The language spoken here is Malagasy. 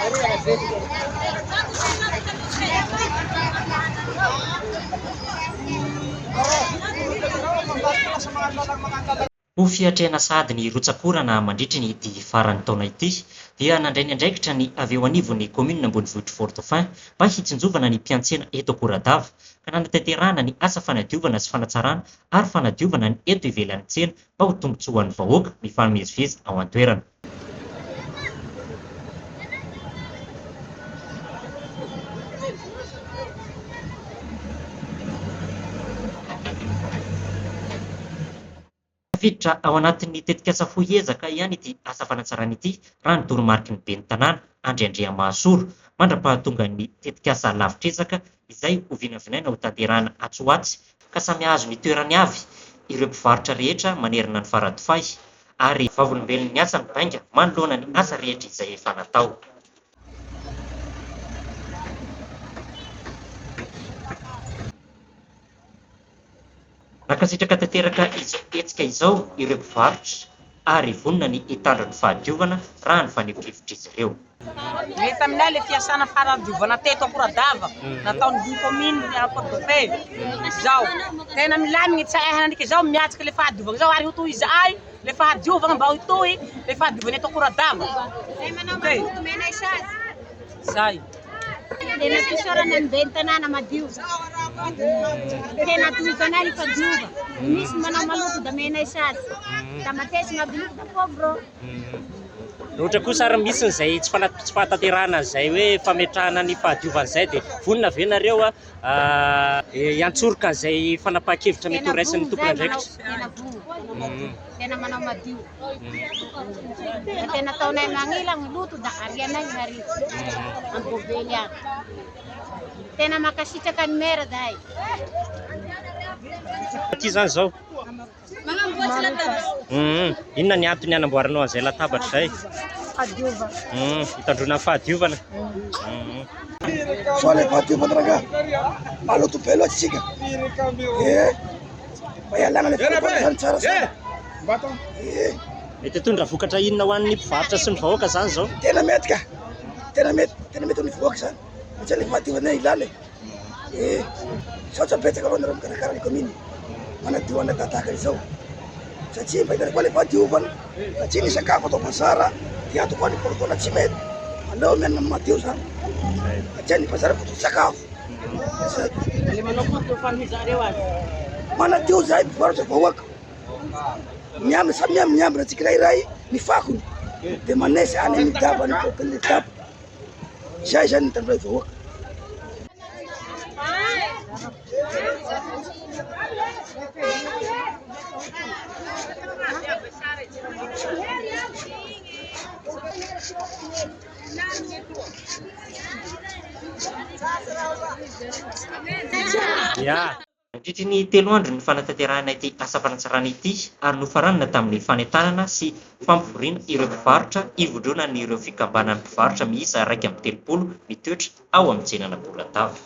Ho fiatrehana sahady ny rotsakorana mandritra ny ity faran'ny taona ity dia nandray ny andraikitra ny avy eo anivon'ny komina ambonivohitra Fort Dauphin mba hitsinjovana ny mpiantsena eto Akoradava ka nanatanterahana ny asa fanadiovana sy fanatsarana ary fanadiovana ny eto ivelan'ny tsena mba ho tombontsoa ho an'ny vahoaka mifamezivezy ao an-toerana. Fiditra ao anatin'ny tetikasa foezaka ihany ity asa fanatsarana ity raha ny toromarika ny ben'ny tanàna Andriandria Mahasoro mandra-pahatonga ny tetikasa lavitrezaka izay ho vinavinaina ho tanterahana Atsoatsy ka samy hazo ny toerany avy ireo mpivarotra rehetra manerana ny faradofay ary vavolombelon'ny ny asa ny bainga manoloana ny asa rehetra izay efa natao. Nakasitraka tanteraka hetsika izao ireo mpivarotra ary vonona ny hitandro ny fahadiovana raha ny fanefikefitra izy ireo. Rehefa aminay le fiasana fanadiovana teto Akoradava nataon'ny ny komina ny Fort Dauphin izao tena milamina ny tsahana izao miatsika le fahadiovana izao ary ho toy izahay le fahadiovana mba ho toy le fahadiovana eto Akoradava. Zay. Tena fisorana ny ben'ny tanàna madio. Tena tohikanay ny fadiova. Misy manao maloto da menay sasy. Tamatesy mabilo da pogro. Ohatra kosa ary misy n'izay tsy fanatanterahana izay hoe fametrahana ny fahadiovana izay dia vonona avy nareo hiantsoroka izay fanapahan-kevitra mety ho raisin'ny tompony andraikitra. Tena vonona. Tena manao madio. Tena taonay mangila ny luto da arianay harivo. Ang bobely ako. Tena makasitraka ny mera dahay. Ty zany zao. Manamboatsy latabatra. Inona ny antony hanamboaranao an'izay latabatra izay? Fadiova. Hitandrona fahadiovana. Soalnya fahadiovana raga. Maloto be loatsy tsika. Mba ialana le fahadiovana tsara sana. Mety hitondra vokatra inona ho an'ny mpivarotra sy ny vahoaka zany zao? Tena mety ka. Tena mety amin'ny vahoaka zany. Satria le fahadiovana ilana. Saotra betsaka aloha nareo mikarakara ny kominy. Manadio ana tahaka izao. Satria mba hitana koa le fahadiovana. Satria ny sakafo atao bazara dia ato koa ny polotona tsy mety. Aleo mianana madio zany. Satria ny bazara fototra sakafo. Le manao foto fanizareo azy. Manadio zay mpivarotra vahoaka. Miambina samy miambina tsikirairay ny fakony. Dia manesy any amin'ny daba ny pokony daba. Zay zany ny tandoray vahoaka. Nandritra ny 3 andro ny fanatanterahana ity asa fanatsarana ity ary nofaranana tamin'ny fanentanana sy fampivoriana ireo mpivarotra ivondrona ny ireo fikambanan'ny mpivarotra miisa 1.30 mitoetra ao amin'ny tsenana Akoradava.